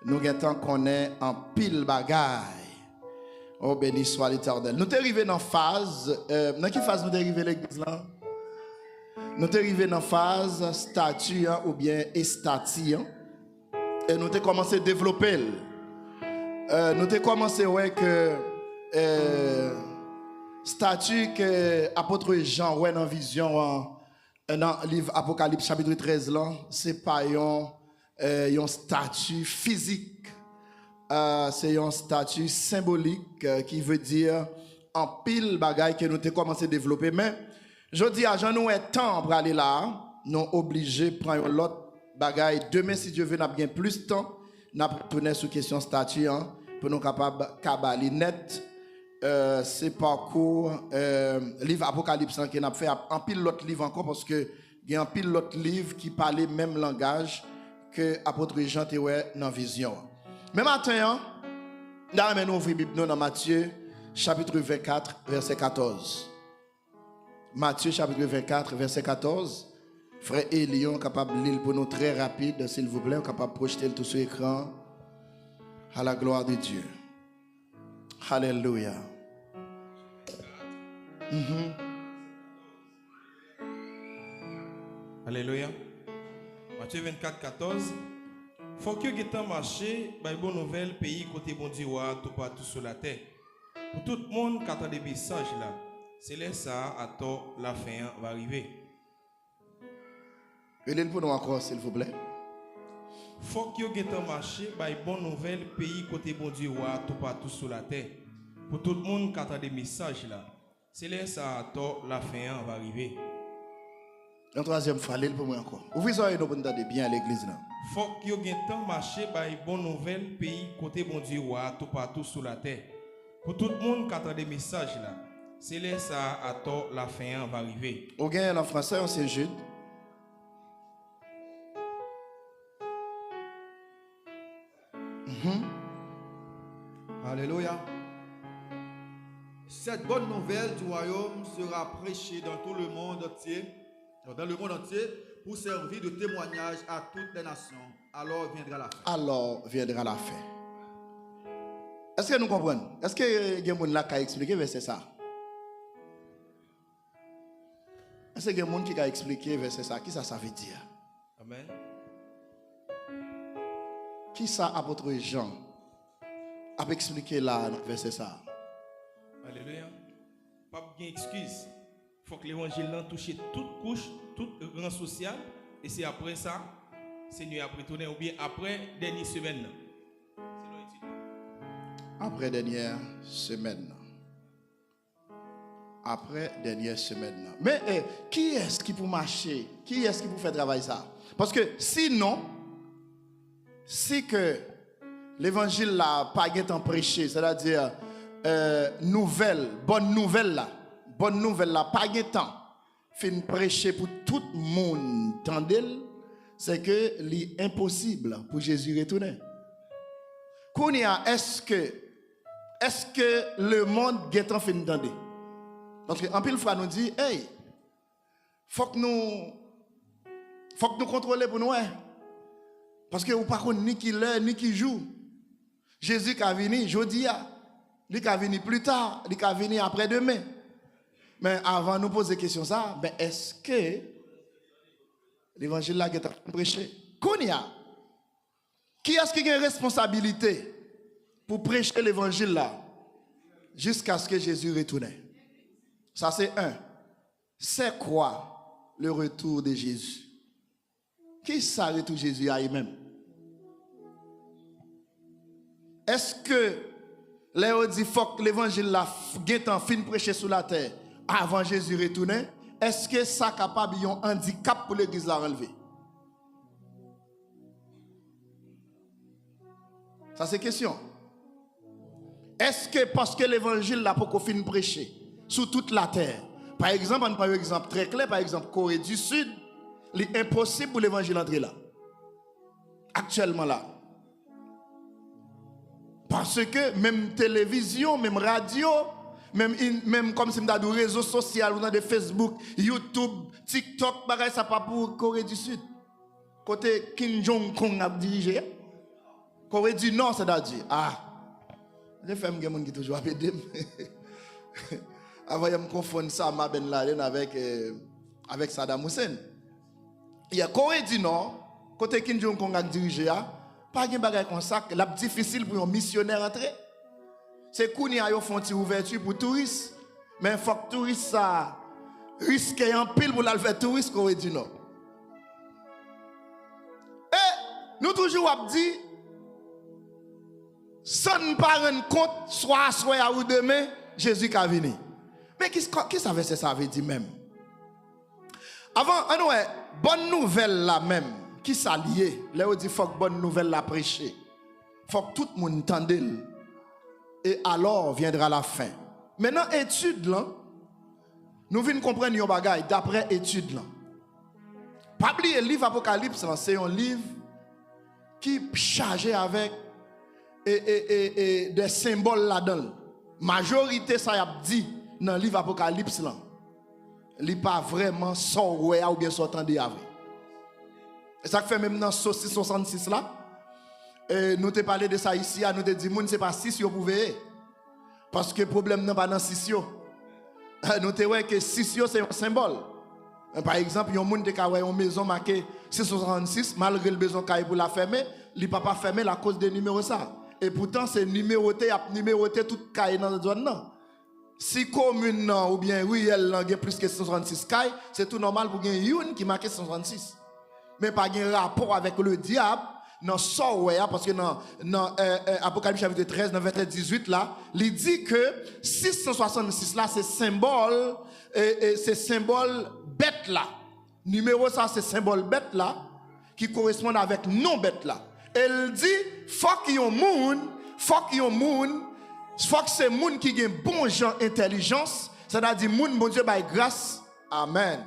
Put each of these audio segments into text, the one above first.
nous gagnons qu'on est en pile bagaille. Oh, béni soit l'Éternel. Nous sommes arrivés dans phase. Dans quelle phase nous sommes arrivés l'église là? Nous sommes arrivés dans phase statut ou bien estati. Et nous avons commencé à développer. Nous avons commencé à voir que statut que l'apôtre Jean ouais dans vision dans le livre Apocalypse chapitre 13 là, c'est pas un statut physique. C'est un statut symbolique qui veut dire en pile bagaille que nous avons commencé à développer. Mais je dis à Jean, nous est temps pour aller là, nous obligés de prendre l'autre bagaille. Demain, si Dieu veut, nous avons bien plus de temps, nous allons tourner sur question statut pour nous capables de net. C'est parcours livre Apocalypse qui n'a fait en pile l'autre livre encore parce que il y a un pile l'autre livre qui parlait même langage que apôtre Jean te ouais dans vision. Mais maintenant, nous ouvrons Bible dans Matthieu chapitre 24 verset 14. Matthieu chapitre 24 verset 14. Frère Elion capable de lire pour nous très rapide s'il vous plaît, capable de projeter tout sur l'écran à la gloire de Dieu. Alléluia. Alléluia. Matthieu 24, 14. Faut que vous marché, by bonne nouvelle, pays côté bon Dieu, tout partout sur la terre. Pour tout le monde qui attend des messages là, c'est là ça, à tort, la fin va arriver. Relève pour nous encore, s'il vous plaît. Faut que vous marché, by bonne nouvelle, pays côté bon Dieu, tout partout sur la terre. Pour tout le monde qui attend des messages là, c'est là ça, à tort, la fin va arriver. Une troisième fois, relève pour moi encore. Ouvrez les oreilles, nous entendez bien à l'église là. Faut que vous ayez marché par bonne nouvelle pays côté bon Dieu tout partout sur la terre. Pour tout le monde qui attend des messages là, c'est là ça à tort la fin va arriver. Au gain en français, on c'est Jude. Alléluia. Cette bonne nouvelle du royaume sera prêchée dans tout le monde entier, pour servir de témoignage à toutes les nations. Alors viendra la fin. Alors viendra la fin. Est-ce que nous comprenons? Est-ce que il y a quelqu'un qui a expliqué verset ça? Est-ce qu'il y a quelqu'un qui a expliqué verset ça? Qui ça veut dire? Amen. Qui ça apôtre Jean a expliqué là verset ça? Alléluia. Pas de excuse. Il faut que l'évangile touche toute couche, toute rang social. Et c'est après ça, Seigneur après tourner ou bien après dernière semaine. Après dernière semaine. Après dernière semaine. Mais qui est-ce qui peut marcher? Qui est-ce qui peut faire travailler ça? Parce que sinon, si que l'évangile là pas été prêché, c'est-à-dire bonne nouvelle là, pas de temps, fin prêcher pour tout le monde, tandis c'est que c'est impossible pour Jésus retourner. Kounia, est-ce que le monde est en fin d'entendre? Parce qu'en pile fois nous dit, hey, faut que nous contrôlions pour nous. Parce que vous ne savez pas ni qui l'heure, ni qui joue. Jésus qui a venu, jeudi, il a venu plus tard, il a venu après-demain. Mais avant de nous poser la question ça, ben est-ce que l'évangile là est prêché? Qui est-ce qui a une responsabilité pour prêcher l'évangile là jusqu'à ce que Jésus retourne? Ça c'est un. C'est quoi le retour de Jésus? Qui ça retour de Jésus à lui-même? Est-ce que Léo dit faut que l'évangile là est en fin prêché sur la terre avant Jésus retourner? Est-ce que ça capable un handicap pour l'église la relever? Ça c'est question. Est-ce que parce que l'évangile là pour qu'on fin prêcher sur toute la terre? Par exemple, on prend un exemple très clair, par exemple Corée du Sud, il est impossible pour l'évangile d'entrer là. Actuellement là. Parce que même télévision, même radio, même comme si on a des réseaux sociaux, on a des Facebook, YouTube, TikTok, pareil, ça pas pour Corée du Sud. Côté Kim Jong-un a dirigé. Corée du Nord, c'est-à-dire, je fais un gens qui toujours appelé. Avant, je me confonds ça, ma Ben Laden avec Saddam Hussein. Il y a Corée du Nord, côté Kim Jong-un a dirigé, pas de bagage comme ça, c'est difficile pour un missionnaire entrer. C'est qu'on y a font une ouverture pour touristes, mais il faut que les touristes risquent un pile pour faire touriste Corée du Nord. Et nous toujours dit, sans ne pas rendre compte, soit ou demain, Jésus est venu. Mais qu'est-ce que ça veut dire même? Avant, bonne nouvelle là même, qui s'allie, là on dit faut que bonne nouvelle la prêcher. Faut que tout le monde entende. Et alors viendra la fin. Maintenant, étude là, nous venons comprendre yon bagay d'après étude là. Pas oublier le livre Apocalypse, c'est un livre qui est chargé avec des symboles là-dedans. Majorité ça y a dit dans le livre Apocalypse là. Il n'est pas vraiment son ouais ou bien son temps de avec. Et ça fait même dans 666 là. Nous te parlé de ça ici, nous te dit moun c'est pas 6 yo pouvez. Parce que le problème n'est pas dans 6 yo. Nous te ouais que 6 yo c'est un symbole. Par exemple, yon moun te ka ouais une maison marquée 666 malgré le besoin kay pour la fermer, il pas fermer la cause des numéros ça. Et pourtant c'est numéroté toute kay dans la zone là. Si commune ou bien ruelle a plus que 166 kay, c'est tout normal pour gagner une qui marque 166. Mais pas un rapport avec le diable. Dans ça, parce que dans Apocalypse chapitre 13, dans verset 18 là, il dit que 666 là, c'est symbole, c'est symbole bête là. Numéro ça, c'est symbole bête là, qui correspond avec non bête là. Elle dit, faut qu'il y ait un monde, faut que c'est monde qui a bon genre intelligence, c'est-à-dire monde, bon Dieu, by grâce. Amen.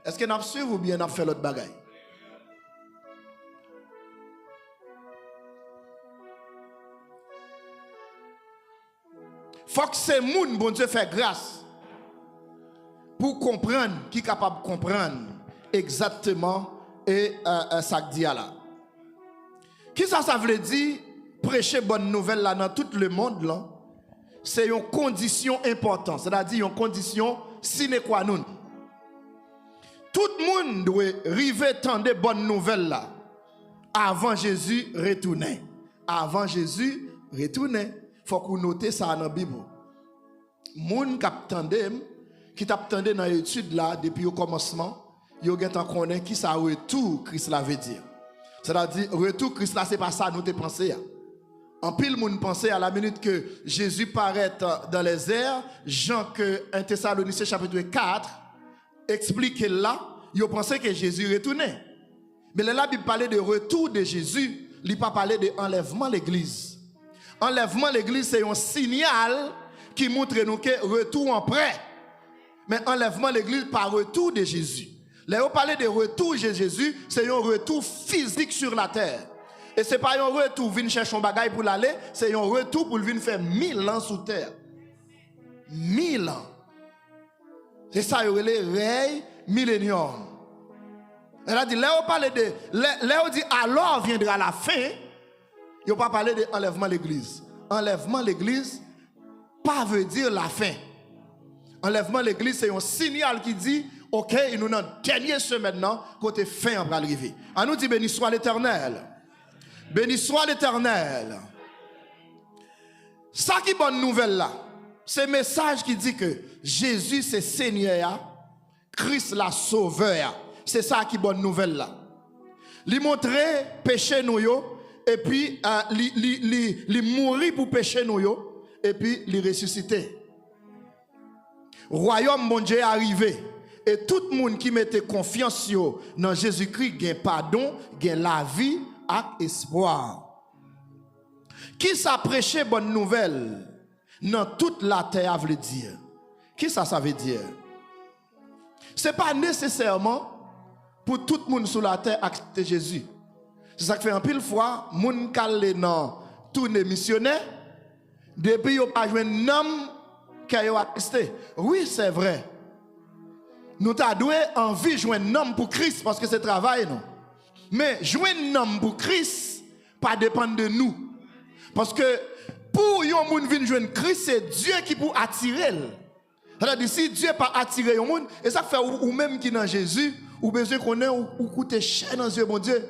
Est-ce que nous avons suivi ou bien nous avons fait l'autre bagaille? Faut que ces moun, bon Dieu, fait grâce pour comprendre, qui est capable de comprendre exactement et ça dit là. Qui ça veut dire prêcher bonne nouvelle là dans tout le monde là? C'est une condition importante, c'est-à-dire une condition sine qua non. Tout le monde doit arriver tendre bonne nouvelle là avant Jésus retourner. Avant Jésus retourner. Faut qu'on note ça dans la Bible. Moun qui t'attendait dans l'étude là depuis le commencement, yo gen tan connaît qui ça retour Christ la veut dire. C'est-à-dire retour Christ là c'est pas ça nous te penser. En pile moun pensait à la minute que Jésus paraît dans les airs, Jean que 1 Thessaloniciens chapitre 4 explique là, yo pensait que Jésus retournait. Mais là la Bible parlait de retour de Jésus, il pas parlé de enlèvement l'église. Enlèvement l'église, c'est un signal qui montre nous que retour en prêt. Mais enlèvement l'église par retour de Jésus. Là, on parle de retour de Jésus, c'est un retour physique sur la terre. Et ce n'est pas un retour pour venir chercher un bagage pour l'aller, c'est un retour pour venir faire 1000 ans sous terre. 1000 ans. C'est ça, il y a les règles millénium. Elle a dit, là, on parle de. Là, on dit, alors viendra la fin. Il n'y a pas parlé de enlèvement l'église. Enlèvement l'église, pas veut dire la fin. Enlèvement l'église, c'est un signal qui dit, ok, nous sommes dans la dernière semaine maintenant, côté fin, on va arriver. On nous dit, béni soit l'Éternel. Béni soit l'Éternel. Ça qui est bonne nouvelle là, c'est le message qui dit que Jésus c'est Seigneur, Christ la Sauveur. C'est ça qui est bonne nouvelle là. Lui montrer péché nous yo. Et puis, il mourit pour pécher nous, et puis il ressuscité. Royaume bon Dieu est arrivé. Et tout le monde qui mettait confiance dans Jésus-Christ, gagne pardon, gagne la vie et espoir. Qui ça prêché bonne nouvelle dans toute la terre veut dire? Qui ça veut dire? Ce n'est pas nécessairement pour tout le monde sur la terre accepter Jésus. C'est ça que fait un pile fois, moun calé dans tourner missionnaire, depuis yon pas joué un homme qui a accepté. Oui, c'est vrai. Nous t'avons envie de jouer un homme pour Christ parce que c'est travail, non. Mais jouer un homme pour Christ, pas dépendre de nous. Parce que pour yon moun vin joindre Christ, c'est Dieu qui pour attirer. C'est-à-dire si Dieu pas attiré yon moun, et ça fait ou même qui dans Jésus, ou besoin qu'on ait ou coûter cher dans Dieu mon Dieu.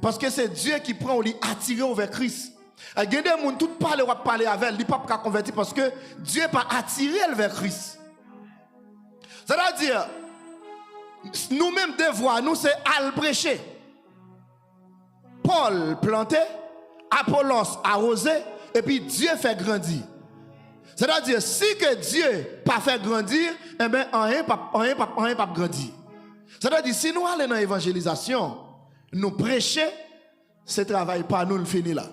Parce que c'est Dieu qui prend ou lui attirer vers Christ. Il y a des gens tout parler ou parler avec elle, il pas pas convertir parce que Dieu pas attiré vers Christ. C'est-à-dire nous-mêmes devoir nous c'est à le prêcher. Paul planté, Apollos arrosé et puis Dieu fait grandir. C'est-à-dire si que Dieu pas fait grandir, eh ben rien pas grandir. C'est-à-dire si nous allons dans l'évangélisation, nous prêcher, ce travail pas nous le finit là.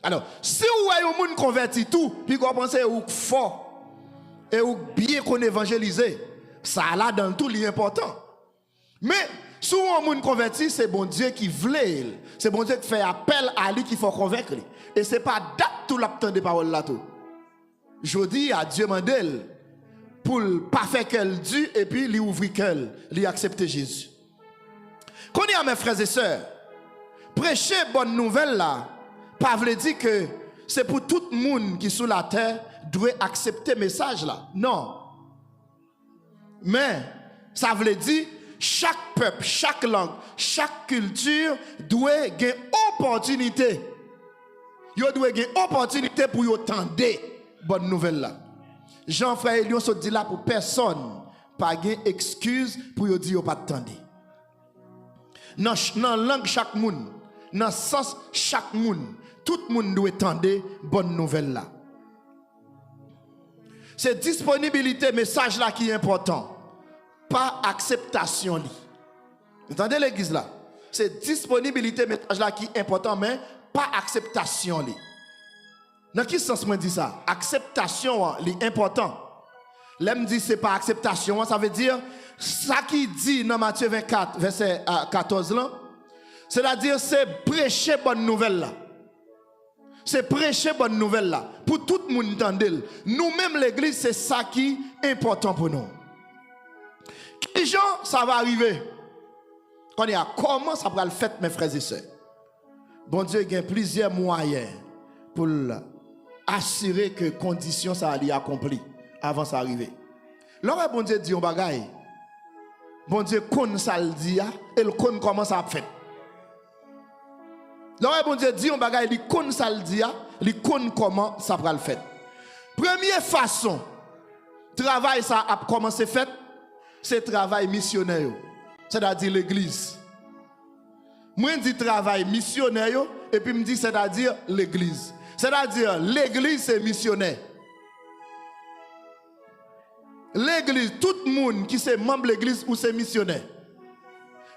Alors, si vous voyez un monde converti tout, puis vous pensez ou fort et ou bien qu'on évangélise, ça là dans tout l'important. Mais si un monde converti, c'est bon Dieu qui voulait, c'est bon Dieu qui fait appel à lui qu'il faut convaincre. Et c'est pas date tout l'aptend des paroles là tout. Je dis à Dieu mandel pour pas faire qu'elle dû et puis lui ouvrir qu'elle, lui accepter Jésus. Quand il y a mes frères et sœurs, prêcher bonne nouvelle là, pas veut dire que c'est pour tout le monde qui est sur la terre doit accepter le message là. Non. Mais ça veut dire chaque peuple, chaque langue, chaque culture doit gagner opportunité. Ils doivent gagner opportunité pour entendre bonne nouvelle là. Jean-Frère Elion se dit là pour personne, pas gain excuse pour dire pas attendre. Dans langue chaque monde, dans sens chaque monde, tout le monde doit entendre bonne nouvelle là. C'est disponibilité message là qui est important, pas acceptation li. Vous entendez l'église là? C'est disponibilité message là qui est important mais pas acceptation li. Dans quel sens moi dis ça? Acceptation li important. L'aime dit c'est pas acceptation, ça veut dire ça qui dit dans Matthieu 24 verset 14 là, c'est-à-dire c'est prêcher bonne nouvelle là. C'est prêcher bonne nouvelle là pour tout le monde entendre. Nous-mêmes l'église c'est ça qui est important pour nous. Quel genre ça va arriver? Quand il y a comment ça va le faire mes frères et sœurs? Bon Dieu il y a plusieurs moyens pour assurer que conditions ça allait accompli avant ça arriver. Lorsque bon Dieu dit un bagaille, bon Dieu connaît ça le dit et le connaît comment ça fait. Lorsque bon Dieu dit un bagaille, il connaît ça le dit, il connaît comment ça va le faire. Première façon travail ça a commencé fait, c'est travail missionnaire. C'est-à-dire l'église. Moi je dis travail missionnaire et puis me dit c'est-à-dire l'église. C'est-à-dire l'église c'est missionnaire. L'église, tout le monde qui est membre de l'église ou c'est missionnaire.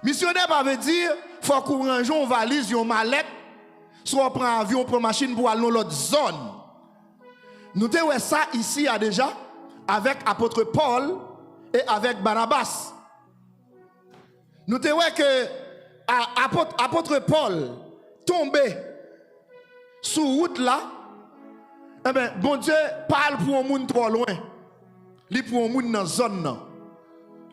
Missionnaire ça veut dire faut qu'on range une valise, une mallette, soit on prend un avion, on prend une machine pour aller dans l'autre zone. Nous avons ça ici déjà avec apôtre Paul et avec Barnabas. Nous avons que apôtre Paul tombé sous route là, eh bien, bon Dieu parle pour un monde trop loin. Il pour un monde dans la zone.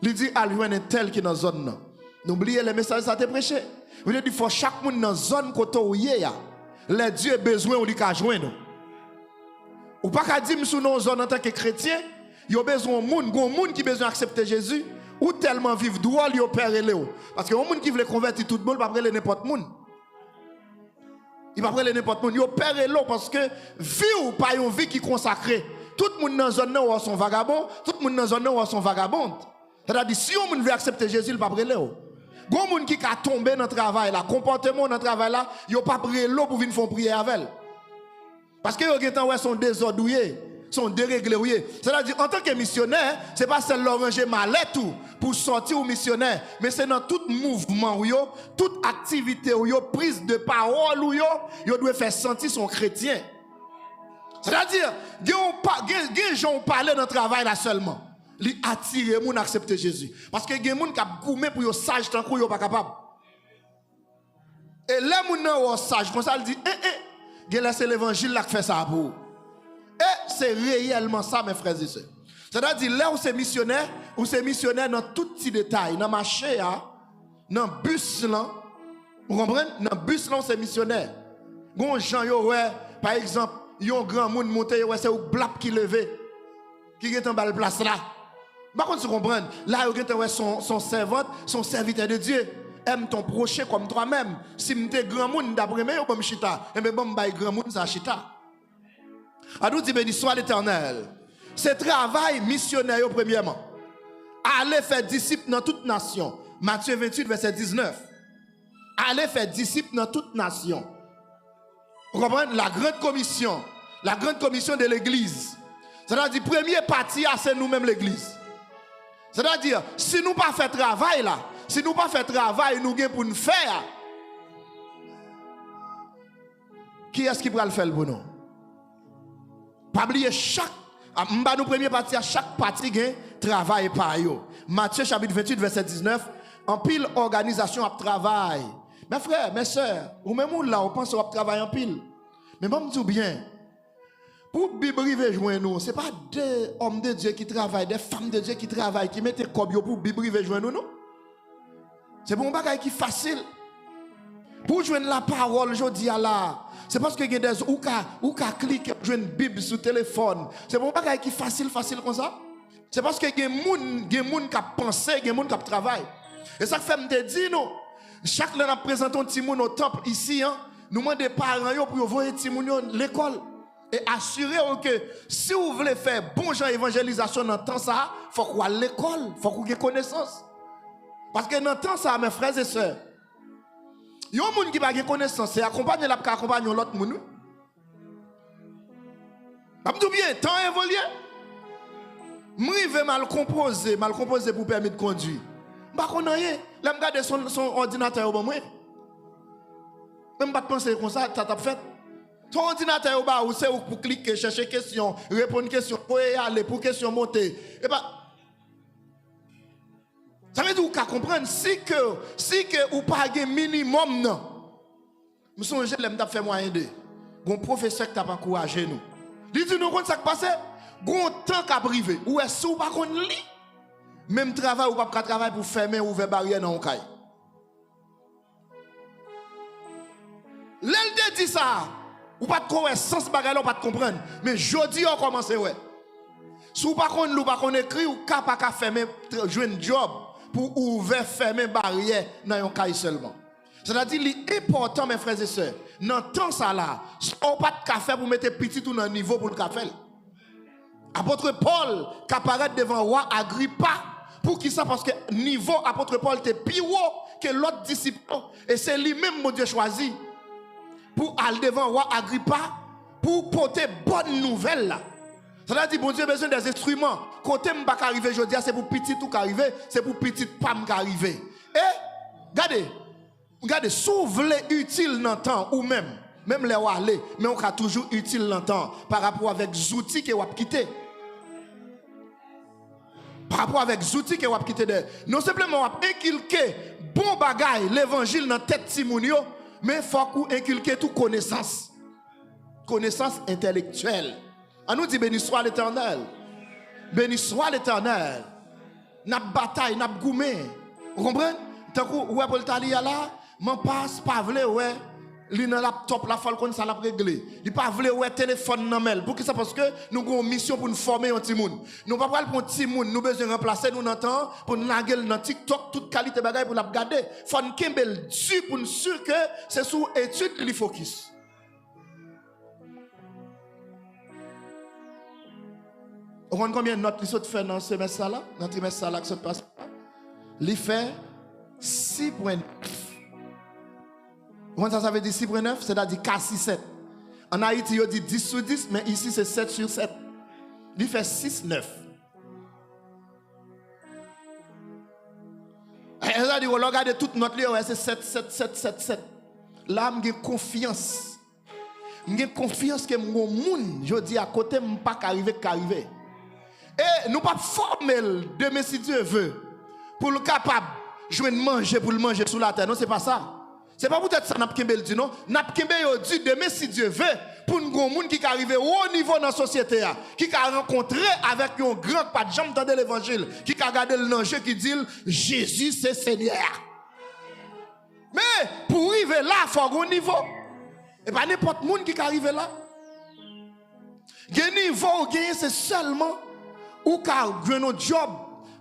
Il dit à lui un tel qui est dans la zone. N'oubliez les messages que ça te prêché. Il dit qu'il faut chaque monde dans la zone côté où il y a. Les dieux besoin ou li ka joindre. Ou pas qu'à dire sous nos zones en tant que chrétien, il y a besoin de monde qui besoin d'accepter Jésus ou tellement vivre droit li opérer léo. Parce que un monde qui veut convertir tout le monde pas prendre n'importe monde. Il va prendre n'importe monde, il opère l'eau parce que vie ou pas une vie qui consacrée. Tout le monde dans la zone où sont vagabonds, tout le monde dans la zone où sont vagabondes. C'est-à-dire si on veut accepter Jésus, il va prendre l'eau. Gon moun qui a tombé dans le travail là, comportement dans le travail là, yo pas prendre l'eau pour venir faire prière avec elle. Parce que yo getan ouais sont désordouillés, sont déréglés. C'est-à-dire en tant que missionnaire, c'est pas seulement ranger mallette pour sortir au missionnaire, mais c'est dans tout mouvement yo, toute activité yo, prise de parole yo doit faire sentir son chrétien. C'est-à-dire gen gens parler dans le travail là seulement. Li attirer moun accepter Jésus parce que gen moun k'ap goumé pour yo sage tant qu'on yo pas capable et les moun nan sage comme ça il dit gen là c'est l'évangile là qui fait ça pour et c'est réellement ça mes frères et sœurs. C'est-à-dire là où c'est missionnaire dans tout petit détail dans marché dans bus là Vous comprenez? Dans le bus, là, c'est missionnaire. Gon gens yo ouais, par exemple, yon grand monde monté ouais, c'est ou blap qui levé. Qui est en bas place là. Par contre, tu comprends? Là, il y a son servante, son serviteur de Dieu. Aime ton prochain comme toi-même. Si tu es grand monde d'après moi, tu chita. Et bien, bon, grand monde, ça chita. A nous dit, béni soit l'Éternel. C'est travail missionnaire, premièrement. Allez faire disciples dans toute nation. Matthieu 28, verset 19. Allez faire disciples dans toute nation. Vous comprenez? La grande commission de l'église. C'est-à-dire, premier parti, c'est nous-mêmes l'église. C'est-à-dire, si nous pas fait travail là, si nous pas fait travail, nous avons pour nous faire. Qui est-ce qui va le faire pour nous? Pas oublier nous premier parti à chaque parti gain travail par yo. Matthieu chapitre 28 verset 19, en pile organisation à travail. Mes frères, mes sœurs, ou même là on pense qu'on travail en pile. Mais bon me dis bien. Pour Bible joindre nous, ce n'est pas des hommes de Dieu qui travaillent, des femmes de Dieu qui travaillent, qui mettent cobio pour Bible joindre nous, non? C'est pour un bagage qui est facile. Pour joindre la parole, je dis à là, c'est parce que il y a des ou ka cliquer joindre une Bible sur téléphone. C'est pour un bagage qui est facile comme ça. C'est parce que il y a des gens qui pensent, il y a des gens qui travaillent. Et ça fait me dire non. Chaque fois nous présentons un petit monde au temple ici, hein, nous demandons des parents pour envoyer petit monde à l'école. Et assurez-vous que si vous voulez faire bon genre évangélisation dans le temps ça, il faut qu'on à l'école, il faut qu'on ait connaissance. Parce que dans le temps ça, mes frères et sœurs, il y a un monde qui n'a pas de connaissance, c'est accompagner l'autre monde. Je dis bien, temps évolué. Je vais mal composer pour permettre de conduire. Je ne sais pas rien. Je regarde son ordinateur au moment. Je ne sais pas penser comme ça, ça fait. Ton ordinateur ou c'est pour cliquer, chercher question, répondre question, pour aller pour question monter. Et bah, ça veut dire qu'on comprendre si que ou pas un minimum non. Nous sommes jeunes, nous fait moyen de. Un professeur qui t'a encouragé nous. Il dit nous quand ça passe, gon temps qu'a privé. Ou est-ce ou pas qu'on lit même travail ou pas travail pour fermer ou ouvrir barrière dans un caille. L'elle dit ça. Ou pas de connaître sens bagay, ou pas de comprendre. Mais jodi on commence ouais. Si ou pas qu'on écrit ou pas fermer jouer un job pour ouvrir fermer barrière dans un caille seulement. C'est-à-dire l'important mes frères et sœurs, dans temps ça là, on pas de café pour mettre petit tout dans le niveau pour le café. Apôtre Paul qui apparaît devant roi Agrippa pour qui ça parce que niveau apôtre Paul était plus haut que l'autre disciple et c'est lui-même mon Dieu choisi. Pour aller devant roi Agrippa, pour porter bonne nouvelle là. Ça veut dire bon Dieu a besoin des instruments. Côté m'pa arriver aujourd'hui, c'est pour petit tout arriver, c'est pour petit pam arriver. Et regardez, si vous voulez utile dans le temps ou même les aller, mais on a toujours utile dans le temps par rapport avec les outils que vous avez quitté. Par rapport avec les outils que vous avez quitté. Non simplement on a inculqué bon bagay l'évangile dans tête Simonio. Mais il faut qu'on inculque toute connaissance. Connaissance intellectuelle. On nous dit béni soit l'Éternel. Béni soit l'Éternel. N'a bataille, n'a goumé. Vous comprenez? Tant que ouais pour le talia là, m'en passe pas vle ouais. Li nan laptop la falcon ça l'a réglé. Il pas vle ouais téléphone nan mel. Pour qui ça parce que nous avons une mission pour nous former un petit monde. Nous pas pour un petit monde, nous besoin remplacer nous dans temps pour nous naguer dans TikTok toute qualité bagaille pour la regarder. Faut nous kembel dessus pour nous sûr que c'est sous étude li focus. On compte combien de notes li saute fait dans ce semestre là, dans trimestre là que ça passe. Li fait 6.9. Ça veut dire 6.9, c'est-à-dire 4 sur 7. En Haïti, il dit 10 sur 10, mais ici, c'est 7 sur 7. Il fait 6.9. C'est-à-dire, on regarde toute notre ligne, c'est 7. Là, j'ai confiance. J'ai confiance que mon monde, je dis à côté, je ne peux pas arriver. Et nous ne pouvons pas former demain si Dieu veut, pour le capable, je vais manger pour le manger sous la terre. Non, ce n'est pas ça. C'est pas peut-être ça n'a pas dit non. N'a pas dit demain si Dieu veut pour un grand monde qui arrive au haut niveau dans la société qui a rencontré avec un grand pas de jambe dans l'évangile qui a regardé le danger qui dit Jésus c'est Seigneur. Mais pour arriver là, il faut avoir un niveau. Et pas n'importe qui qui arrive là. Le niveau où gagner, c'est seulement ou car un job,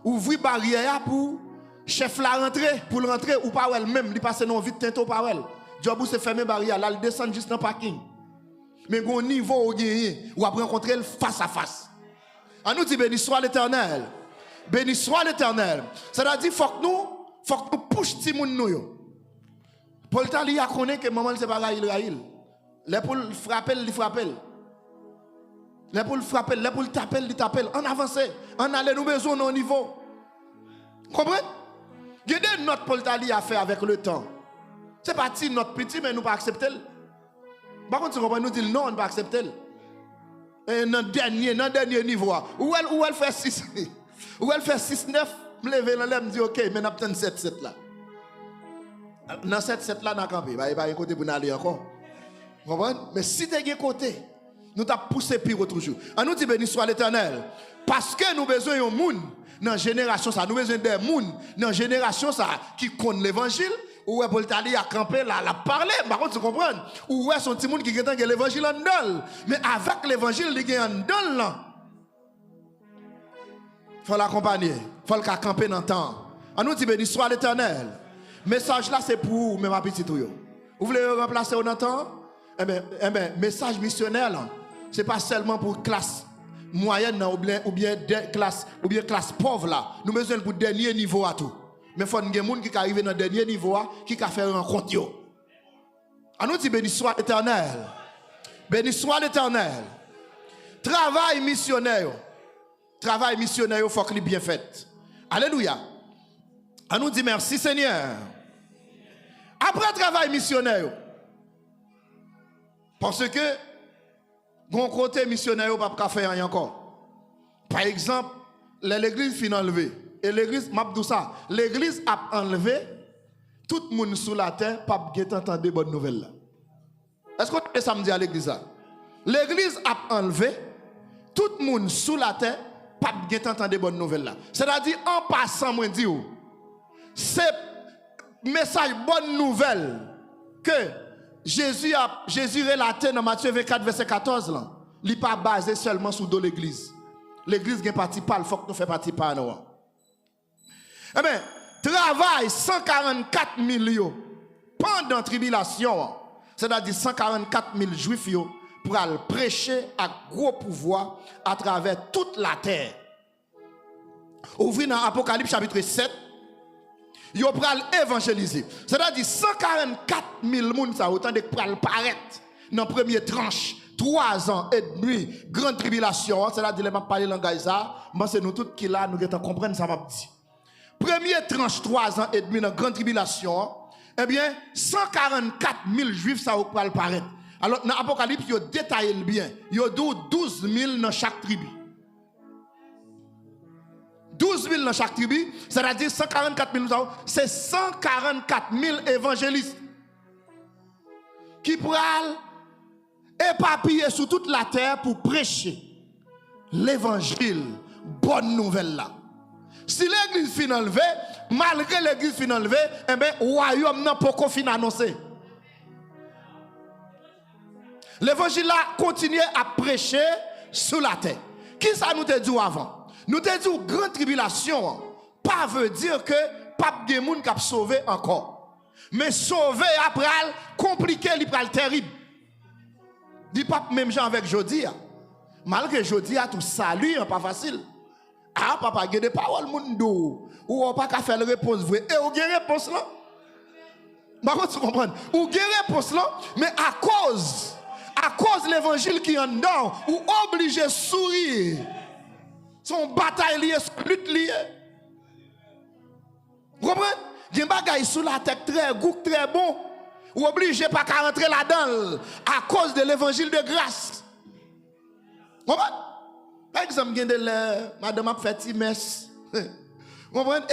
ouvrir barrière pour chef la rentrer, pour le rentrer ou pas elle-même, il passe non vite tantôt par elle. Job ou c'est fermer barrière, là il descend juste dans le parking. Mais au niveau où gagner, ou après rencontrer face à face. On nous dit béni soit l'Éternel. Béni soit l'Éternel. C'est-à-dire faut que nous push ti moun nou yo. Paul Tali a connaît que maman c'est pas Raïl. Les pour frapper, il frappe. Les pour frapper, les pour taper, il tape. On avance, on allait nous besoin au niveau. Comprenez? Il y a des notes Paul Tali a fait avec le temps. C'est pas notre petit mais nous pas accepter. Par contre, tu nous dit non, on ne pas accepter. Et dans le dernier niveau, où elle fait 6, où elle fait 6-9, je me lève là, me dit ok, mais on a 7-7 là. Dans 7-7 là, on a campé. Il n'y a pas un côté pour aller encore. Vous comprenez? Mais si tu as un côté, nous t'as poussé pire toujours. On nous dit béni soit l'Éternel. Parce que nous avons besoin de monde dans la génération, ça. Nous avons besoin de monde dans la génération ça, qui connaît l'évangile. Ou est Paul Tali a campé là, la parlé. Par contre, tu comprends? Ou est son petit monde qui a l'évangile en dedans. Mais avec l'évangile, il y a en dedans là. Il faut l'accompagner. Il faut le camper dans le temps. On nous dit béni soit l'Éternel. Message là, c'est pour vous, même ma petite. Vous voulez remplacer au temps? Eh bien, message missionnaire là, c'est pas seulement pour classe moyenne ou bien classe pauvre là. Nous avons besoin pour le dernier niveau à tout. Mais il faut que des gens qui arrivent dans le dernier niveau, qui ont fait un rencontre. On nous dit béni soit l'Éternel. Béni soit l'Éternel. Travail missionnaire, il faut qu'il soit bien fait. Alléluia. On nous dit merci Seigneur. Après travail missionnaire, parce que bon côté missionnaire, on ne peut pas faire rien encore. Par exemple, l'église finit enlevée. Et l'église, Mabdoussa, l'église a enlevé tout le monde sous la terre, pas entendre de bonnes nouvelles. Est-ce qu'on est samedi à l'église? L'église a enlevé tout le monde sous la terre, pas entendre de bonnes nouvelles. C'est-à-dire, en passant, moi, dis c'est message bonne nouvelle que Jésus relaté dans Matthieu 24, verset 14, là, il n'est pas basé seulement sur l'église. L'église qui est partie par, il faut que nous fassions partie par nous. Eh bien, travail 144 millions pendant la tribulation, c'est-à-dire 144 000 juifs pour aller prêcher à gros pouvoir à travers toute la terre. Ouvrez dans Apocalypse chapitre 7, ils pour évangéliser. C'est-à-dire 144 000 personnes, ça autant de pour paraître dans la première tranche. 3 ans et demi, grande tribulation, c'est-à-dire que je vais parler langage ça, mais c'est nous tous qui là, nous devons comprendre ça m'a dit. Première tranche 3 ans et demi dans grande tribulation, eh bien 144 000 juifs ça va paraître. Alors dans l'Apocalypse, il détaille bien, il y a 12 000 dans chaque tribu. 12 000 dans chaque tribu, c'est-à-dire 144 000, c'est 144 000 évangélistes qui pourraient éparpillés sur toute la terre pour prêcher l'évangile, bonne nouvelle là. Si l'église finit enlevée, malgré l'église finit enlevée, eh bien, le royaume n'a pas qu'on finit annoncé. L'évangile là continue à prêcher sur la terre. Qui ça nous te dit avant? Nous te dit grande tribulation, pas veut dire que pas de monde qui a sauvé encore. Mais sauver après, compliqué, il est terrible. Dit pas même gens avec Jodia. Malgré Jodia, tout salut, pas facile. Ah, papa, il y a des paroles, ou on pas qu'à faire la réponse vraie. Et on a une réponse là. Par contre, tu comprends? Ou une réponse là, mais à cause de l'évangile qui est en dedans, ou obligé de sourire. Son bataille liée, son lutte liée. Vous comprenez? Il y a des bagailles sous la tête très goût, très bon. Ou obligé pas qu'à rentrer là-dedans à cause de l'évangile de grâce. Vous comprenez? Par exemple, madame a fait une messe. Vous comprenez?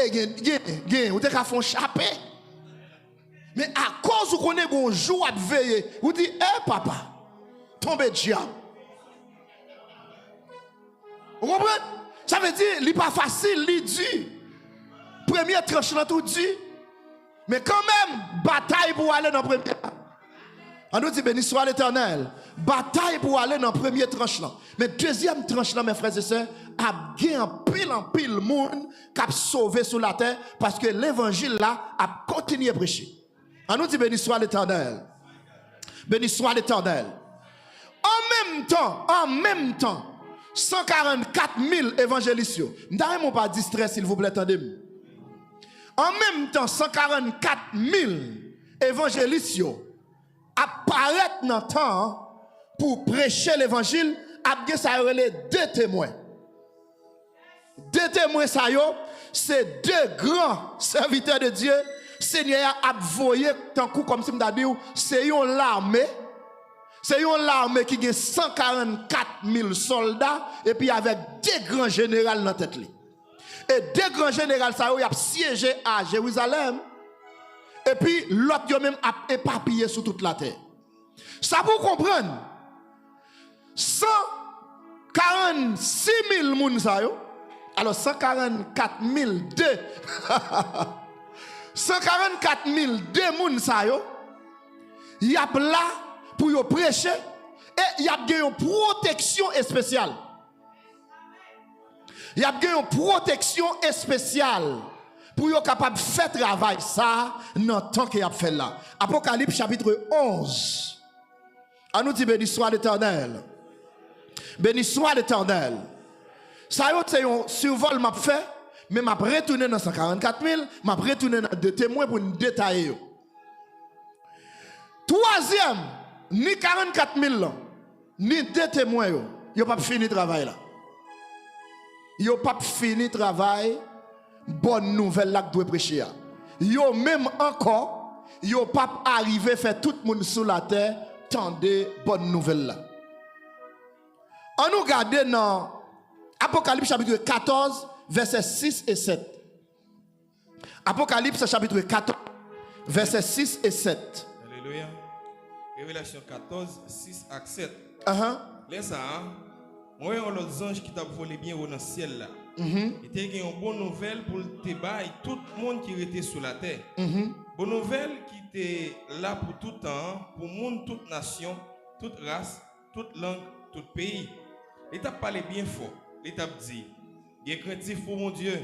Vous avez fait un chapé. Mais à cause où on est un jour à veiller, vous dites, papa, tombez diable. Vous comprenez? Ça veut dire, il n'est pas facile, il est dur. Première tranche là tout dur. Mais quand même, bataille pour aller dans le premier. On nous dit béni soit l'Éternel. Bataille pour aller dans le premier tranche là. Mais deuxième tranche là, mes frères et sœurs, a gagné en pile monde qui a sauvé sur la terre parce que l'évangile là a continué à prêcher. On nous dit béni soit l'Éternel. Béni soit l'Éternel. En même temps, 144 000 évangélistes. Je ne pas distrait, s'il vous plaît, attendez-moi. En même temps, 144 000 évangélistes apparaissent dans le temps pour prêcher l'évangile. Après ça, il y a deux témoins. Deux témoins, c'est deux grands serviteurs de Dieu. Seigneur a voyé tant coup comme si je dit, c'est une armée. C'est une armée qui a 144 000 soldats et puis avec deux grands généraux dans la tête. Et deux grands généraux, ça y a siégé à Jérusalem. Et puis l'autre même a éparpillé sur toute la terre. Ça pour comprendre. 146 000 personnes. Alors 144 000 deux. 144 000 deux personnes. Il y a là pour y prêcher et il y a une protection spéciale. Il y a une protection spéciale pour être capable de faire travail ça dans le temps qu'il y a fait là. Apocalypse chapitre 11. On nous dit béni soit l'Éternel. Béni soit l'Éternel. Ça c'est un survol m'a fait, mais m'a retourné dans 144 000, m'a retourné dans deux témoins pour nous détailler. Troisième, ni 44 000 ni deux témoins, ils n'ont pas fini le travail là. Ils n'ont pas fini le travail. Bonne nouvelle là que doit prêcher. Ils ont même encore, ils n'ont pas arrivé à faire tout le monde sur la terre, tendez bonne nouvelle là. On nous regarde dans Apocalypse chapitre 14, versets 6 et 7. Apocalypse chapitre 14, versets 6 et 7. Alléluia. Révélation 14, 6 à 7. Laisse ça, moi, on a l'autre ange qui t'a volé bien dans le ciel là. Et t'as une bonne nouvelle pour te bailler tout le monde qui était sur la terre. Bonne nouvelle qui était là pour tout temps, pour monde, toute nation, toute race, toute langue, tout pays. L'État parlait bien fort. L'État dit, il est craintif pour mon Dieu,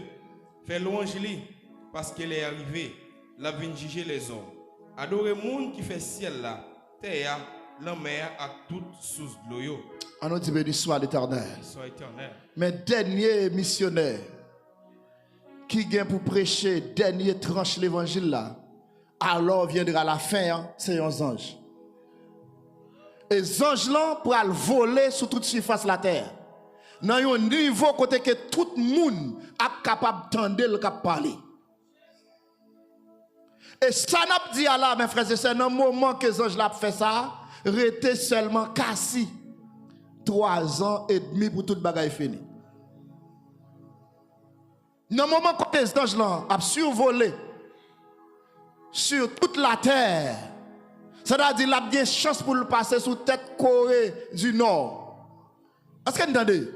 fait louange lui, parce qu'elle est arrivée, la vient juger les hommes. Adorer le monde qui fait ciel là, terre, la mer, à toute source de l'eau. On nous dit béni soit l'Éternel. Soit éternel. Mais dernier missionnaire qui vient pour prêcher, dernier tranche l'évangile là, alors viendra la fin, c'est un ange. Et les anges là pour aller voler sur toute surface de la terre. Dans un niveau côté que tout le monde est capable d'entendre le cap parler. Et ça n'a pas dit à là, mes frères et sœurs, dans le moment que les anges là fait ça, rester seulement cassis. 3 ans et demi pour toute bagaille fini. Dans le moment que les anges là a survolé sur toute la terre, c'est-à-dire qu'il a bien chance pour le passer sous tête Corée du Nord. Est-ce que vous entendez?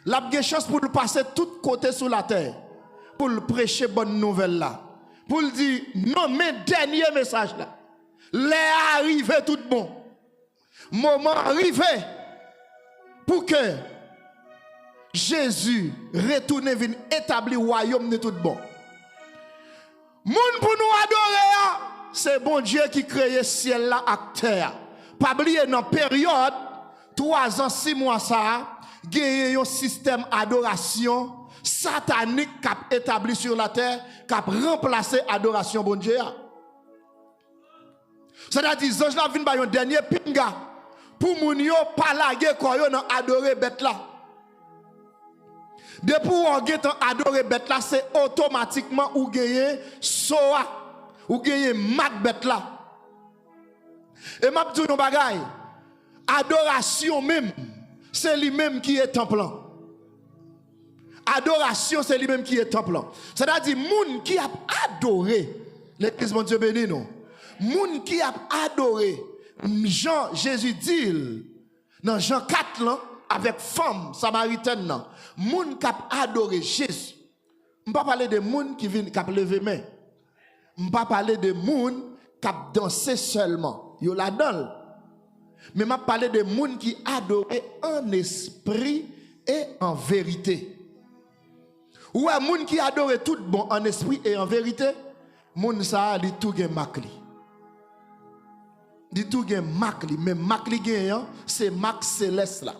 Il a bien chance pour le passer tout côté sur la terre, pour le prêcher bonne nouvelle là, pour le dire non mais dernier message là, l'est arrivé tout bon, moment arrivé. Pour que Jésus retourne et vienne établir le royaume de tout bon. Moun pour nous adorer, c'est bon Dieu qui crée ciel là à terre. Pas oublier dans période 3 ans 6 mois ça, il y a un système d'adoration satanique qui a établi sur la terre, qui a remplacé l'adoration bon Dieu. C'est-à-dire que les anges là viennent par un dernier pinga. Pour moun yo pas laguer ko yo nan adorer bête là. Depuis on get adorer bête là, c'est automatiquement ou gagner soa ou gagner mat bête là. Et m'a dit non bagay. Adoration même, c'est lui-même qui est temple. Adoration c'est lui-même qui est temple. C'est-à-dire moun qui a adoré l'église mon Dieu béni non. Moun qui a adoré Jean, Jésus dit dans Jean 4 là, avec femme samaritaine là, moun qui a adoré Jésus. Je ne vais pas parler de moun qui vient qui a levé main. pas parler de monde qui danser seulement. Yo la donne. Mais m'a parlé de monde qui adorait en esprit et en vérité. Ou un monde qui adorait tout bon en esprit et en vérité, monde ça dit tout gen makli. Dit tout gen makli, mais makli gen c'est mak céleste là.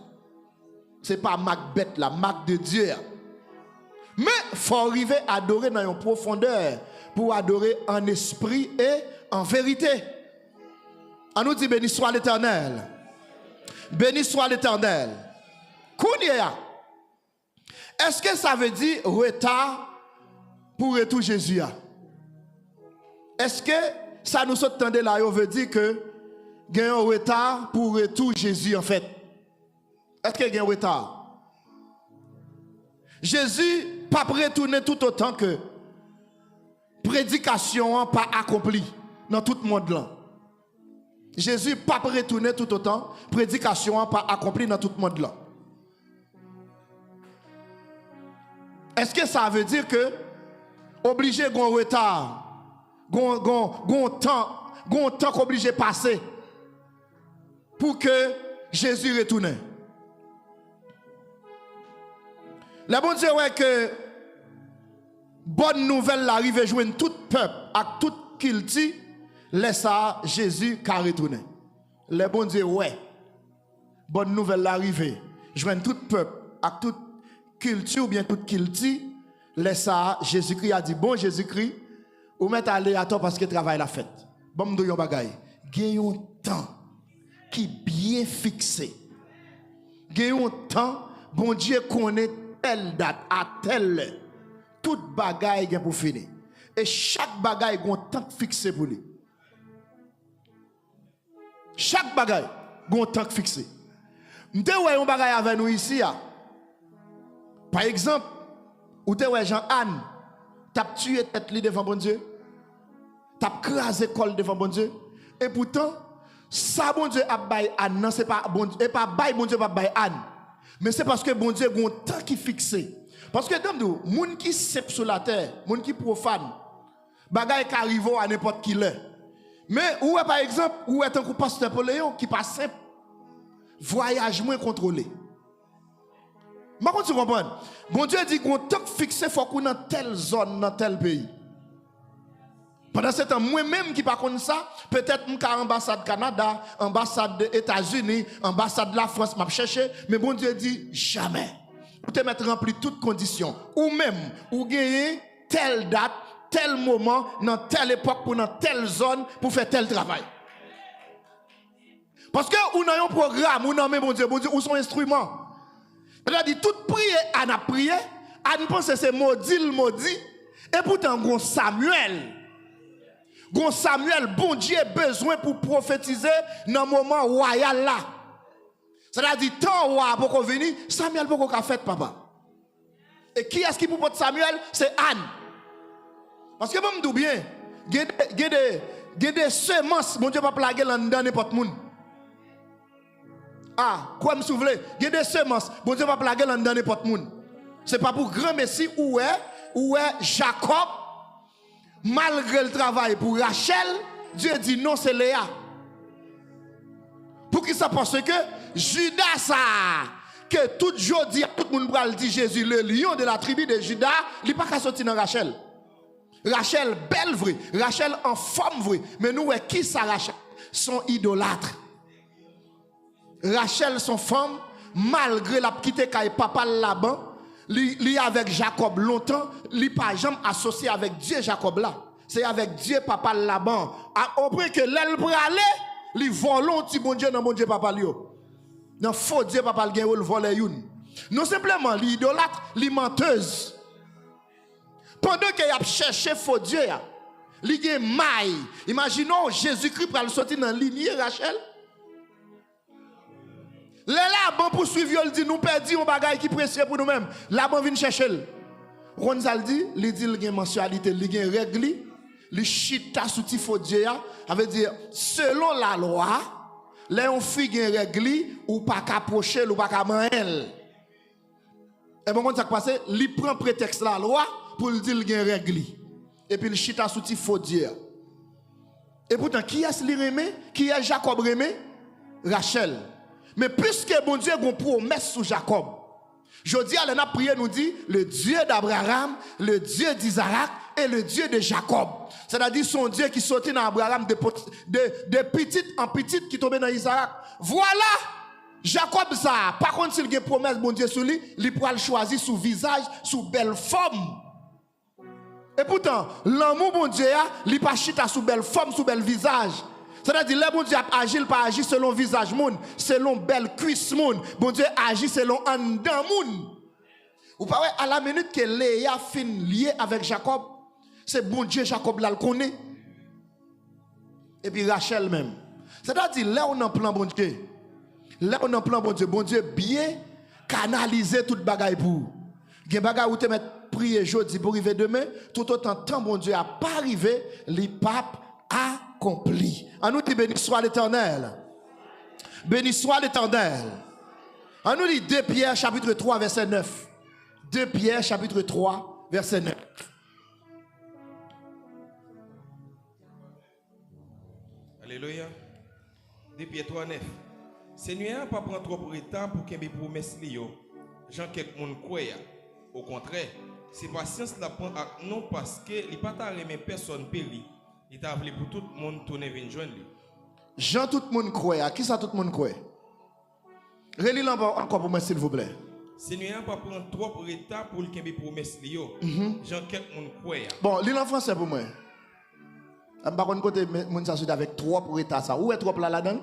C'est pas mak bête là, mak de Dieu. Mais faut arriver à adorer dans une profondeur pour adorer en esprit et en vérité. On nous dit béni soit l'Éternel. Béni soit l'Éternel. Kounia. Est-ce que ça veut dire retard pour retour Jésus? Est-ce que ça nous entendait là, on veut dire que il y a un retard pour retour Jésus en fait? Est-ce qu'il y a un retard? Jésus pas retourner tout autant que prédication pas accomplie dans tout le monde là. Jésus pas retourner tout autant prédication pas accomplie dans tout le monde là. Est-ce que ça veut dire que obligé un retard, un temps qu'obligé passer pour que Jésus retourne? Le bon Dieu ouais que bonne nouvelle l'arrive joindre tout peuple avec tout culture, laisse ça Jésus qui retourne. Le bon Dieu ouais bonne nouvelle l'arrive joindre tout peuple avec toute culture ou bien toute culture, laisse ça Jésus-Christ a dit bon Jésus-Christ ou mettre aller à toi parce que travail la fête. Bon m'dou yon bagay, gen un temps qui bien fixé. Gen un temps bon Dieu connaît telle date à telle heure. Tout bagay gen pour finir. Et chaque bagay gon temps fixé pour lui. Chaque bagay gon temps fixé. M'te wè yon bagay avec nous ici ya. Par exemple, ou te wè Jean-Anne, t'as tué tête li devant bon Dieu. T'as crasé col devant bon Dieu. Et pourtant, ça bon Dieu a bay Anne, non c'est pas bon Dieu, et pas bay bon Dieu pas bay Anne. Mais c'est parce que bon Dieu a un temps qui fixé. Parce que dans nous, moun qui sep sur la terre, moun qui profane, bagay qui arrive à n'importe qui l'heure. Mais ou par exemple, ou est un coup pasteur Napoléon qui passe simple, voyage moins contrôlé. Mais quand tu comprends, bon Dieu dit qu'on temps fixé faut qu'on dans telle zone, dans tel pays. Pendant ce temps, moi-même qui par contre ça, peut-être mon ambassade Canada, ambassade des États-Unis, ambassade de la France m'a cherché, mais bon Dieu dit jamais. Pour te mettre rempli toutes conditions, ou même ou gagner telle date, tel moment, dans telle époque, pour dans telle zone, pour faire tel travail. Parce que ou dans un programme, ou non mais bon Dieu, ou son instrument. Il a dit toute prière, on a prié, on pense que c'est maudit, et pourtant gon Samuel, bon Dieu a besoin pour prophétiser dans le moment royal là. C'est-à-dire, tant roi pour venir, Samuel pour qu'on fait papa. Et qui est-ce qui peut porter Samuel? C'est Anne. Parce que je me dis bien, il y a des semences, mon Dieu va plaguer dans n'importe monde. Ah, quoi me souvenez? Il y a des semences, mon Dieu va plaguer dans n'importe monde. C'est pas pour grand messie où est Jacob, malgré le travail pour Rachel, Dieu dit non, c'est Léa. Pour qui ça? Parce que Judas, ça, que tout jodi, tout le monde va dire Jésus, le lion de la tribu de Judas, il n'est pas qu'à sortir dans Rachel. Rachel, belle vraie, Rachel en forme vraie. Mais nous, qui ça Rachel? Son idolâtre. Rachel, son femme, malgré la petite caille papa là-bas, li avec Jacob longtemps, li pas jamais associé avec Dieu Jacob là. C'est avec Dieu papa là-bas. Après que l'aile pour aller, li volons ti bon Dieu dans bon Dieu papa li yo. Non faux Dieu papa li gen le voler youn. Non simplement li idolâtre, li menteuse. Pendant qu'il a cherché faux Dieu, li gen maille. Imaginons Jésus-Christ pour sortir dans lignée Rachel. Là bon poursuivre il dit nous perdons un bagage qui précieux pour nous-mêmes. Là bon vient chercher. Ronzal dit, il dit il y a mensualité, il y a règle, il chita sous ti faux Dieu, ça veut dire selon la loi, les on fi gen règle ou pas qu'approcher ou pas qu'à manger. Et bon quand ça passe, il prend prétexte la loi pour dire il y a règle. et puis il chita sous ti faux Dieu. Et pourtant, qui est-ce li remé? Qui est Jacob remé? Rachel. Mais puisque bon Dieu a une promesse sur Jacob, je dis, elle a prié, nous dit, le Dieu d'Abraham, le Dieu d'Isaac et le Dieu de Jacob. C'est-à-dire son Dieu qui sortit dans Abraham de petite en petite qui tombait dans Isaac. Voilà, Jacob ça. Par contre, s'il y a une promesse, bon Dieu sur lui, il pourra le choisir sous visage, sous belle forme. Et pourtant, l'amour bon Dieu, il pas chita sous belle forme, sous bel visage. C'est-à-dire, le bon Dieu agit, pas agit selon visage moun, selon belle cuisse moun. Bon Dieu agit selon un dan moun. Ou pas à la minute que Léa fin lié avec Jacob, c'est bon Dieu Jacob là le connaît. Et puis Rachel même. C'est-à-dire, là on a plan bon Dieu. Là on a plan bon Dieu bien canaliser toute bagaille pour. Gen bagaille ou te mettre prier jeudi pour arriver demain, tout autant temps bon Dieu a pas arrivé, les papes accompli. En nous dit béni soit l'Éternel. Béni soit l'Éternel. En nous dit 2 Pierre chapitre 3 verset 9. 2 Pierre chapitre 3 verset 9. Alléluia. 2 Pierre 3 9. Seigneur pas prendre trop pour temps pour qu'il me promesse lio. Jean quelques monde croit. Au contraire, c'est patience la prend non parce que il pas ta remet personne péri. Il t'a appelé pour tout le monde tourner venir joindre lui. Jean tout le monde croit. À qui ça tout le monde croit? Relis-le encore pour moi s'il vous plaît. Seigneur pas prendre trop pour temps pour qu'il me promesse lio. Jean quelques monde croit. Bon, lis en français pour moi. Je ne sais pas côté moun ça avec 3 pour état ça. Où est 3 là-dedans?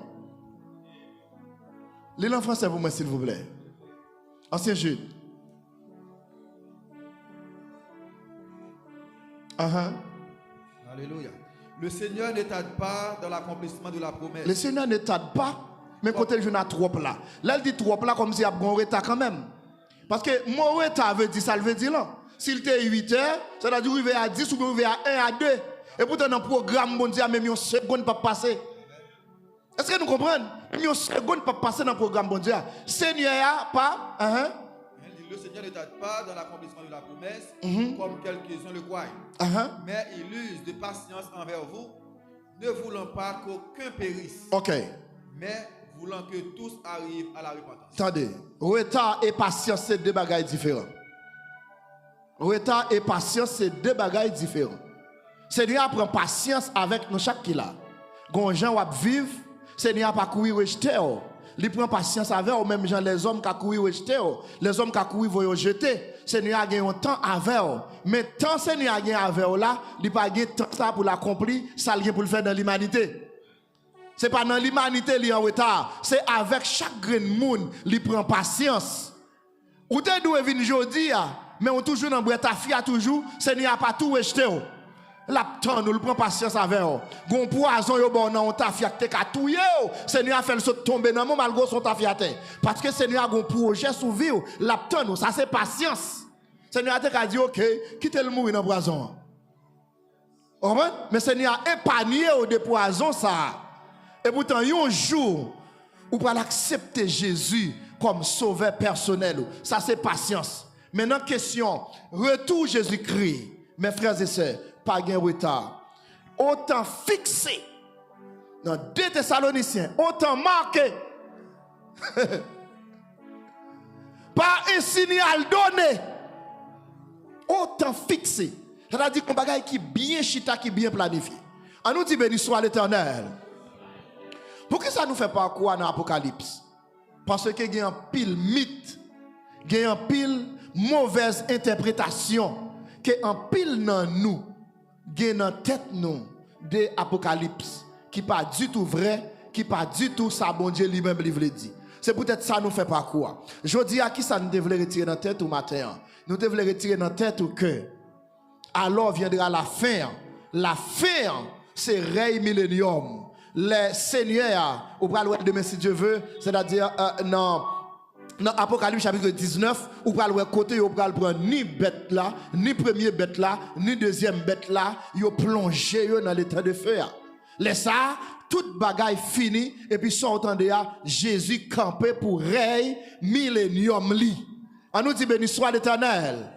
Lis en français pour moi s'il vous plaît. Ancien Jude. Alléluia. Le Seigneur ne tarde pas dans l'accomplissement de la promesse. Le Seigneur ne tarde pas, mais quand il joue à 3 là. Là, il dit 3 là comme s'il y a un bon retard quand même. Parce que mon retard veut dire ça, veut dire là. S'il était 8 heures, ça veut dire arriver à 10 ou arriver à 1 à 2. Et pourtant, dans le programme, bon Dieu, même une seconde pas passer. Est-ce que nous comprenons? Une seconde pas passer dans le programme, bon Dieu. Seigneur, pas. Le Seigneur ne tarde pas dans l'accomplissement de la promesse, comme quelques-uns le croient. Mais il use de patience envers vous, ne voulant pas qu'aucun périsse. Ok. Mais voulant que tous arrivent à la repentance. Attendez. Retard et patience, c'est 2 bagailles différents. Retard et patience, c'est 2 bagailles différents. Seigneur prend patience avec nous chaque qui là. Quand les gens vivent, Seigneur pas courir rejeter. Il prend patience avec eux, même gens les hommes qui couru rejeter. Les hommes qui couru vont jeter. Seigneur a gagné un temps avec eux. Mais tant Seigneur a gagné avec eux là, il pas gagné temps ça pour l'accomplir, ça pour le faire dans l'humanité. C'est pas dans l'humanité li en retard, c'est avec chaque grain de monde, il prend patience. Ou te doué vinn jodi mais on toujours dans boîte à fia toujours, Seigneur a pas tout rejeté. L'aptan nous prend patience avec eux. Gon poison yo bon nan ta fia te ka touye. Seigneur a fait le saut tomber dans mon malgré son ta fia te. Parce que Seigneur a gon projet sous vie, l'aptan nous, ça c'est patience. Seigneur a te dit OK, quittez le mourir dans poison. Mais Seigneur a épargné au de poison ça. Et pourtant, un jour, vous pouvez accepter Jésus comme sauveur personnel. Ça, c'est patience. Maintenant, question, retour Jésus-Christ. Mes frères et sœurs, pas de retard. Autant fixé dans 2 Thessaloniciens, autant marqué. Pas un signal donné. Autant fixé. C'est-à-dire qu'on bagaille qui bien chita, qui bien planifié. On nous dit béni soit l'Éternel. Pourquoi ça ne nous fait pas croire dans l'Apocalypse? Parce qu'il y a un pile mythe, il y a un pile mauvaise interprétation, que un pile dans nous, il y a dans tête nous de l'Apocalypse, qui n'est pas du tout vrai, qui n'est pas du tout ça, bon Dieu lui-même lui dit. C'est peut-être ça nous fait pas croire. Je dis à qui ça nous devrait retirer dans la tête au matin? Nous devrions retirer dans la tête au cœur. Alors viendra la fin. La fin, c'est règne millénium. Les seigneurs, au bras de demain si Dieu veut, c'est-à-dire dans Apocalypse chapitre 19, au bras de côté, au bras prendre ni bête là, ni premier bête là, ni deuxième bête là, yo plongé dans l'état de feu. Les ça, toute bagaille finie, et puis sortant de là, Jésus campé pour règne millénium li. On nous dit béni soit l'Éternel.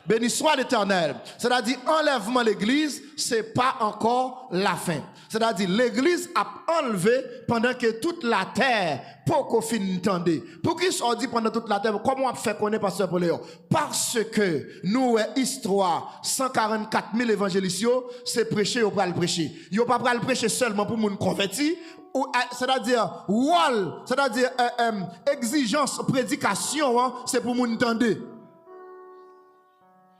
Béni soit l'Éternel. C'est-à-dire, enlèvement l'église, c'est pas encore la fin. C'est-à-dire, l'église a enlevé pendant que toute la terre, pour qu'on finisse entendre. Pour qui on dit pendant toute la terre, comment on fait connaître Pasteur Pauléon? Parce que nous, histoire, 144 000 évangélistes, c'est prêcher ou pas le prêcher. Ils ne pas le prêcher seulement pour nous convertir. C'est-à-dire, c'est-à-dire, exigence, prédication, hein, c'est pour nous entendre.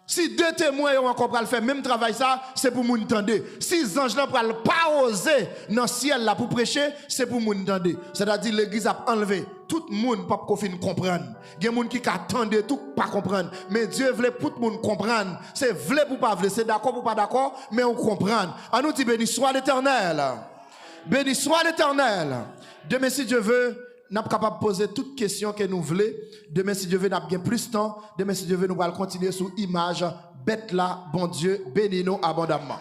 Si deux témoins ont encore le faire même travail ça, c'est pour nous entendre. Si les anges n'ont pas oser dans le ciel là pour prêcher, c'est pour nous entendre. C'est-à-dire l'église a enlevé tout le monde pas pour comprendre. Il y a des gens qui attendent tout pas comprendre, mais Dieu voulait pour tout le monde comprendre. C'est vrai pour pas vrai, c'est d'accord pour pas d'accord, mais on comprend. À nous dit béni soit l'Éternel. Béni soit l'Éternel. Demain si Dieu veut, nous sommes capables de poser toutes questions que nous voulons. Demain, si Dieu veut, nous avons plus de temps. Demain, si Dieu veut, nous allons continuer sur l'image bête là, bon Dieu, bénis-nous abondamment.